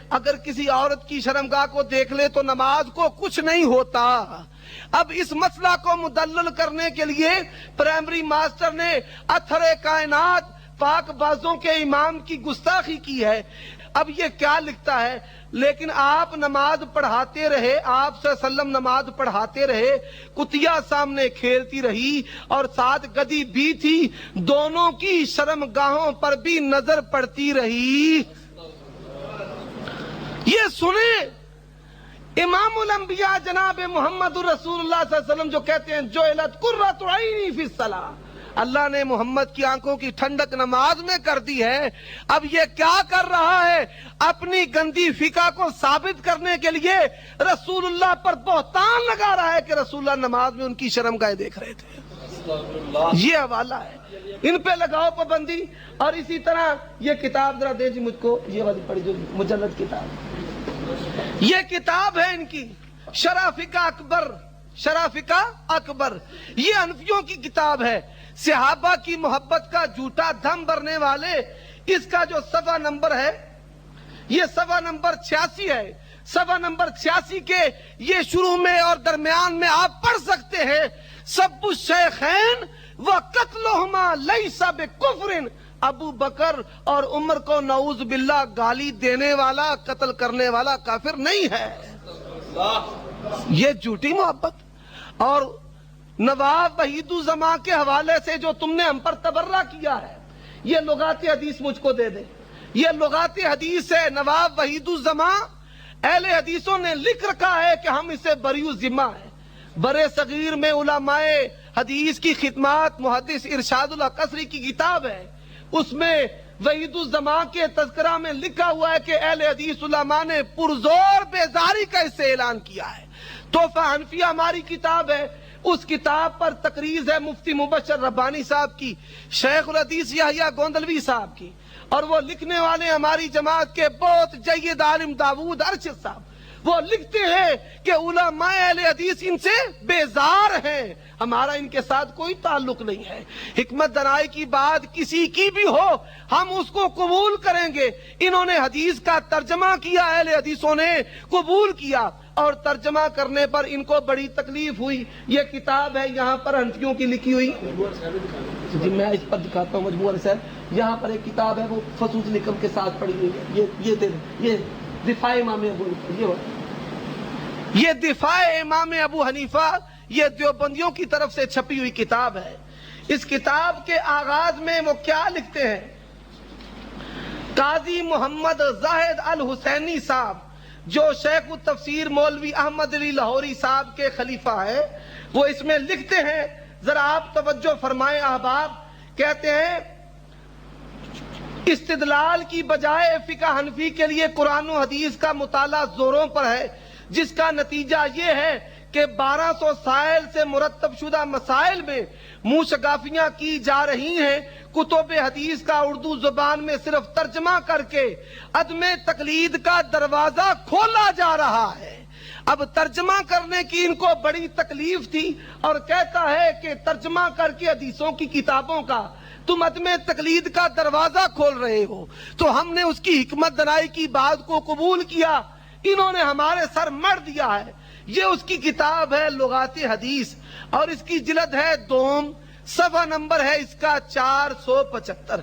اگر کسی عورت کی شرمگاہ کو دیکھ لے تو نماز کو کچھ نہیں ہوتا۔ اب اس مسئلہ کو مدلل کرنے کے لیے پرائمری ماسٹر نے اطہر کائنات پاک بازوں کے امام کی گستاخی کی ہے۔ اب یہ کیا لکھتا ہے، لیکن آپ نماز پڑھاتے رہے، آپ صلی اللہ علیہ وسلم نماز پڑھاتے رہے، کتیا سامنے کھیلتی رہی اور ساتھ گدی بھی تھی، دونوں کی شرمگاہوں پر بھی نظر پڑتی رہی۔ یہ سنیں امام الانبیاء جناب محمد رسول اللہ صلی اللہ علیہ وسلم جو کہتے ہیں جعلت قرۃ عینی فی الصلاۃ، اللہ نے محمد کی آنکھوں کی ٹھنڈک نماز میں کر دی ہے۔ اب یہ کیا کر رہا ہے، اپنی گندی فقہ کو ثابت کرنے کے لیے رسول اللہ پر بہتان لگا رہا ہے کہ رسول اللہ نماز میں ان کی شرمگاہیں دیکھ رہے تھے۔ یہ حوالہ ہے، ان پہ لگاؤ پابندی۔ اور اسی طرح یہ کتاب ذرا دے جی مجھ کو، یہ والی پڑھی جو مجلد کتاب، یہ کتاب ہے ان کی شرح فقہ اکبر، شرح فقہ اکبر، یہ حنفیوں کی کتاب ہے۔ صحابہ کی محبت کا جھوٹا دھم بھرنے والے، اس کا جو صفحہ نمبر ہے یہ صفحہ نمبر 86 ہے۔ صفحہ نمبر 86 کے یہ شروع میں اور درمیان میں آپ پڑھ سکتے ہیں، سب الشیخین وقتلہما لیس بکفر، ابو بکر اور عمر کو نعوذ باللہ گالی دینے والا، قتل کرنے والا کافر نہیں ہے۔ یہ جھوٹی محبت۔ اور نواب وحید الزماں کے حوالے سے جو تم نے ہم پر تبرہ کیا ہے، یہ لغات حدیث مجھ کو دے دے، یہ لغات حدیث ہے۔ نواب وحید الزماں اہل حدیثوں نے لکھ رکھا ہے کہ ہم اسے بریء ذمہ ہیں۔ برے صغیر میں علماء حدیث کی خدمات محدث ارشاد الحق قصری کی کتاب ہے، اس میں وحید الزماں کے تذکرہ میں لکھا ہوا ہے کہ اہل حدیث علماء نے پرزور بیزاری کا اس سے اعلان کیا ہے۔ تحفہ حنفیہ ہماری کتاب ہے، اس کتاب پر تقریض ہے مفتی مبشر ربانی صاحب کی، شیخ الحدیث یحییٰ گوندلوی صاحب کی، اور وہ لکھنے والے ہماری جماعت کے بہت جید عالم داود ارشد صاحب۔ وہ لکھتے ہیں کہ علماء اہل حدیث ان سے بیزار ہیں، ہمارا ان کے ساتھ کوئی تعلق نہیں ہے۔ حکمت دنائی کی بات کسی کی بھی ہو ہم اس کو قبول کریں گے۔ انہوں نے حدیث کا ترجمہ کیا، اہل حدیثوں نے قبول کیا، اور ترجمہ کرنے پر ان کو بڑی تکلیف ہوئی۔ یہ کتاب ہے یہاں پر حنفیوں کی لکھی ہوئی، جی میں اس پر دکھاتا ہوں مجموعہ رسائل، یہاں پر ایک کتاب ہے وہ فصوص لکم کے ساتھ پڑھی ہوئی ہے، یہ دے دیں، یہ دفاع امام ابو حنیفہ، یہ دفاع امام ابو حنیفہ، یہ دیوبندیوں کی طرف سے چھپی ہوئی کتاب ہے۔ اس کتاب کے آغاز میں وہ کیا لکھتے ہیں، قاضی محمد زاہد الحسینی صاحب جو شیخ التفسیر مولوی احمد علی لاہوری صاحب کے خلیفہ ہیں، وہ اس میں لکھتے ہیں، ذرا آپ توجہ فرمائیں احباب، کہتے ہیں استدلال کی بجائے فقہ حنفی کے لیے قرآن و حدیث کا مطالعہ زوروں پر ہے، جس کا نتیجہ یہ ہے کہ 1200 سائل سے مرتب شدہ مسائل میں منہ شگافیاں کی جا رہی ہیں۔ کتب حدیث کا اردو زبان میں صرف ترجمہ کر کے عدم تقلید کا دروازہ کھولا جا رہا ہے۔ اب ترجمہ کرنے کی ان کو بڑی تکلیف تھی، اور کہتا ہے کہ ترجمہ کر کے حدیثوں کی کتابوں کا تم عدم تقلید کا دروازہ کھول رہے ہو۔ تو ہم نے اس کی حکمت دنائی کی بات کو قبول کیا، انہوں نے ہمارے سر مر دیا ہے۔ یہ اس کی کتاب ہے لغات حدیث، اور اس کی جلد ہے دوم، صفحہ نمبر ہے اس کا 475۔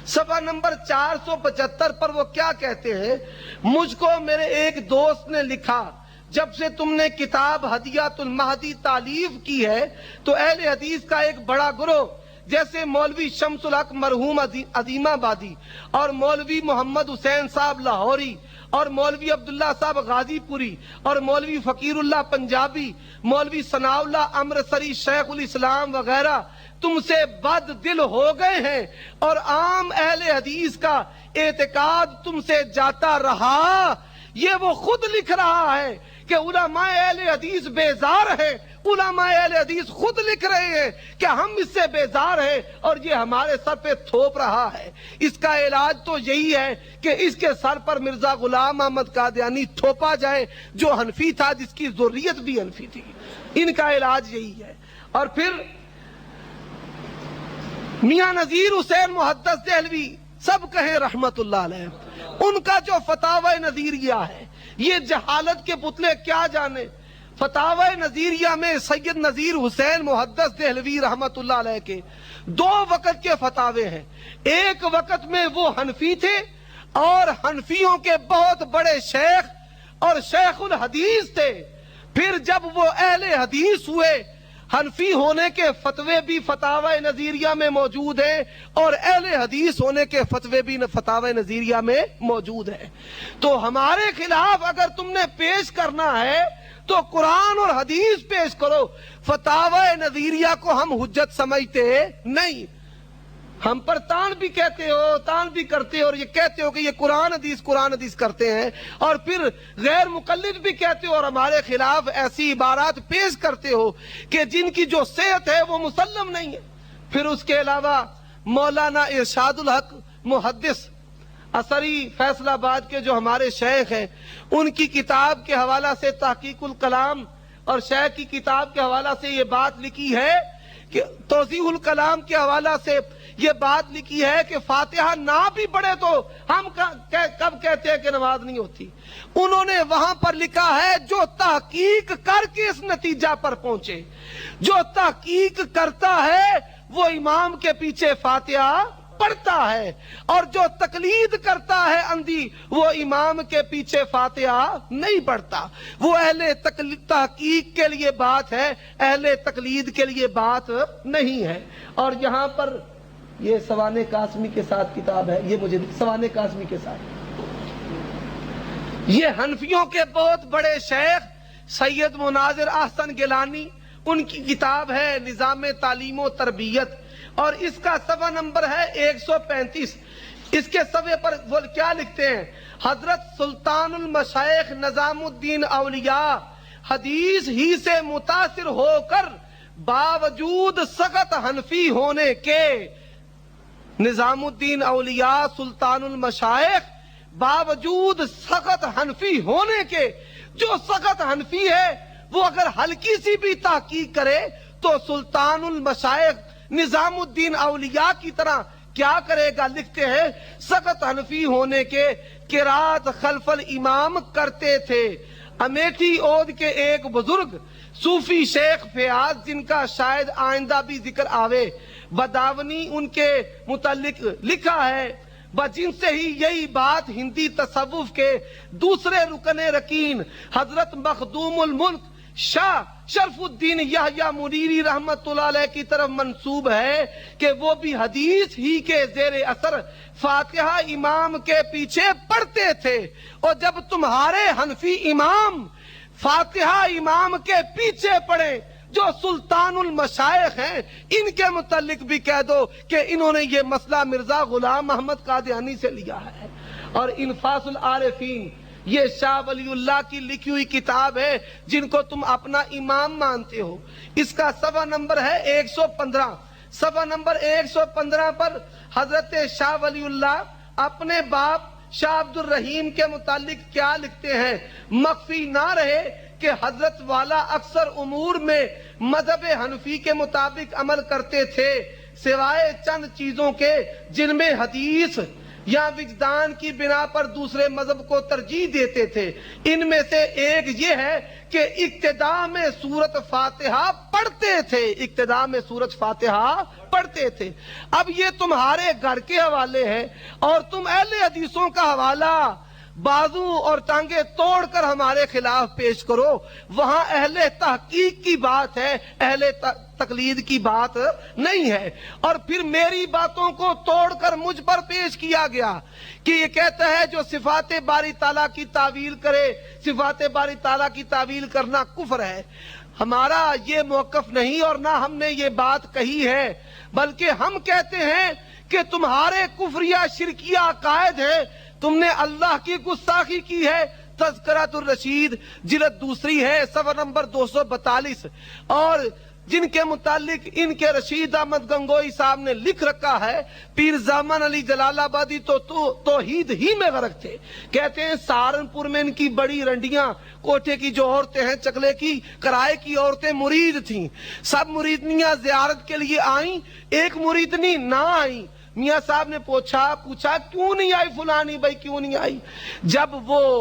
صفحہ نمبر 475 پر وہ کیا کہتے ہیں، مجھ کو میرے ایک دوست نے لکھا، جب سے تم نے کتاب ہدیۃ المہدی تالیف کی ہے تو اہل حدیث کا ایک بڑا گروہ جیسے مولوی شمس الحق مرحوم عظیم آبادی اور مولوی محمد حسین صاحب لاہوری اور مولوی عبداللہ صاحب غازی پوری اور مولوی فقیر اللہ پنجابی، مولوی ثناء اللہ امرتسری، شیخ الاسلام وغیرہ تم سے بد دل ہو گئے ہیں، اور عام اہل حدیث کا اعتقاد تم سے جاتا رہا۔ یہ وہ خود لکھ رہا ہے کہ علماء اہل حدیث بیزار ہیں، علماء اہل حدیث خود لکھ رہے ہیں کہ ہم اس سے بیزار ہیں، اور یہ ہمارے سر پہ تھوپ رہا ہے۔ اس کا علاج تو یہی ہے کہ اس کے سر پر مرزا غلام احمد قادیانی تھوپا جائے، جو حنفی تھا، جس کی ذریت بھی حنفی تھی۔ ان کا علاج یہی ہے۔ اور پھر میاں نذیر حسین محدث دہلوی سب کہیں رحمت اللہ علیہ. ان کا جو فتاوی نظیریہ ہے یہ جہالت کے پتلے کیا جانے. فتاوی نظیریہ میں سید نذیر حسین محدث دہلوی رحمت اللہ علیہ کے 2 وقت کے فتاوے ہیں. ایک وقت میں وہ حنفی تھے اور حنفیوں کے بہت بڑے شیخ اور شیخ الحدیث تھے. پھر جب وہ اہل حدیث ہوئے، حنفی ہونے کے فتوے بھی فتاوی نظیریہ میں موجود ہیں اور اہل حدیث ہونے کے فتوے بھی فتاوی نظیریہ میں موجود ہیں. تو ہمارے خلاف اگر تم نے پیش کرنا ہے تو قرآن اور حدیث پیش کرو. فتاوی نظیریہ کو ہم حجت سمجھتے نہیں. ہم پر تان بھی کہتے ہو، تان بھی کرتے ہو اور یہ کہتے ہو کہ یہ قرآن حدیث کرتے ہیں، اور پھر غیر مقلد بھی کہتے ہو اور ہمارے خلاف ایسی عبارات پیش کرتے ہو کہ جن کی جو صحت ہے وہ مسلم نہیں ہے. پھر اس کے علاوہ مولانا ارشاد الحق محدث اثری فیصل آباد کے جو ہمارے شیخ ہیں، ان کی کتاب کے حوالہ سے تحقیق الکلام اور شیخ کی کتاب کے حوالہ سے یہ بات لکھی ہے کہ توضیح الکلام کے حوالہ سے یہ بات لکھی ہے کہ فاتحہ نہ بھی پڑھے تو ہم کب کہتے ہیں کہ نماز نہیں ہوتی. انہوں نے وہاں پر لکھا ہے جو تحقیق کر کے اس نتیجہ پر پہنچے. جو تحقیق کرتا ہے وہ امام کے پیچھے فاتحہ پڑھتا ہے، اور جو تقلید کرتا ہے اندھی وہ امام کے پیچھے فاتحہ نہیں پڑھتا. وہ اہل تحقیق کے لیے بات ہے، اہل تقلید کے لیے بات نہیں ہے. اور یہاں پر یہ سوانح قاسمی کے ساتھ کتاب ہے، یہ مجھے سوانح قاسمی کے ساتھ، یہ حنفیوں کے بہت بڑے شیخ سید مناظر احسن گیلانی، ان کی کتاب ہے نظام تعلیم و تربیت، اور اس کا صفحہ نمبر ہے 135. اس کے صفحے پر وہ کیا لکھتے ہیں؟ حضرت سلطان المشائخ نظام الدین اولیاء حدیث ہی سے متاثر ہو کر باوجود سخت حنفی ہونے کے، نظام الدین اولیاء سلطان المشائخ باوجود سخت حنفی ہونے کے، جو سخت حنفی ہے وہ اگر ہلکی سی بھی تحقیق کرے تو سلطان المشائخ نظام الدین اولیاء کی طرح کیا کرے گا؟ لکھتے ہیں سخت حنفی ہونے کے قرات خلف الامام کرتے تھے. امیٹھی اود کے ایک بزرگ صوفی شیخ فیاض، جن کا شاید آئندہ بھی ذکر آوے، بداونی ان کے متعلق لکھا ہے، جن سے ہی یہی بات ہندی تصوف کے دوسرے رکن رکین حضرت مخدوم الملک شاہ شرف الدین یحییٰ منیری رحمت اللہ علیہ کی طرف منسوب ہے کہ وہ بھی حدیث ہی کے زیر اثر فاتحہ امام کے پیچھے پڑھتے تھے. اور جب تمہارے حنفی امام فاتحہ امام کے پیچھے پڑھے جو سلطان المشائخ ہیں، ان کے متعلق بھی کہہ دو کہ انہوں نے یہ مسئلہ مرزا غلام احمد قادیانی سے لیا ہے. اور انفاس العارفین یہ شاہ ولی اللہ کی لکھی ہوئی کتاب ہے جن کو تم اپنا امام مانتے ہو. اس کا صفحہ نمبر ہے 115. صفحہ نمبر 115 پر حضرت شاہ ولی اللہ اپنے باپ شاہ عبد الرحیم کے متعلق کیا لکھتے ہیں؟ مخفی نہ رہے کہ حضرت والا اکثر امور میں مذہب حنفی کے مطابق عمل کرتے تھے، سوائے چند چیزوں کے جن میں حدیث یا وجدان کی بنا پر دوسرے مذہب کو ترجیح دیتے تھے. ان میں سے ایک یہ ہے کہ ابتدا میں سورت فاتحہ پڑھتے تھے، ابتدا میں سورت فاتحہ پڑھتے تھے. اب یہ تمہارے گھر کے حوالے ہیں اور تم اہل حدیثوں کا حوالہ بازو اور ٹانگیں توڑ کر ہمارے خلاف پیش کرو. وہاں اہل تحقیق کی بات ہے، اہل تقلید کی بات نہیں ہے. اور پھر میری باتوں کو توڑ کر مجھ پر پیش کیا گیا کہ یہ کہتا ہے جو صفات باری تعالیٰ کی تعویل کرے، صفات باری تعالیٰ کی تعویل کرنا کفر ہے. ہمارا یہ موقف نہیں اور نہ ہم نے یہ بات کہی ہے، بلکہ ہم کہتے ہیں کہ تمہارے کفریہ شرکیہ عقائد ہے. تم نے اللہ کی گستاخی کی ہے. تذکرۃ الرشید جلد دوسری ہے، صفحہ نمبر 242، اور جن کے متعلق ان کے رشید احمد گنگوئی صاحب نے لکھ رکھا ہے پیر زمان علی جلال آبادی تو توحید ہی میں غرق تھے. کہتے ہیں سہارنپور میں ان کی بڑی رنڈیاں، کوٹھے کی جو عورتیں ہیں، چکلے کی کرائے کی عورتیں مرید تھیں. سب مریدنیاں زیارت کے لیے آئیں، ایک مریدنی نہ آئیں. میاں صاحب نے پوچھا کیوں نہیں آئی فلانی بھائی، کیوں نہیں آئی؟ جب وہ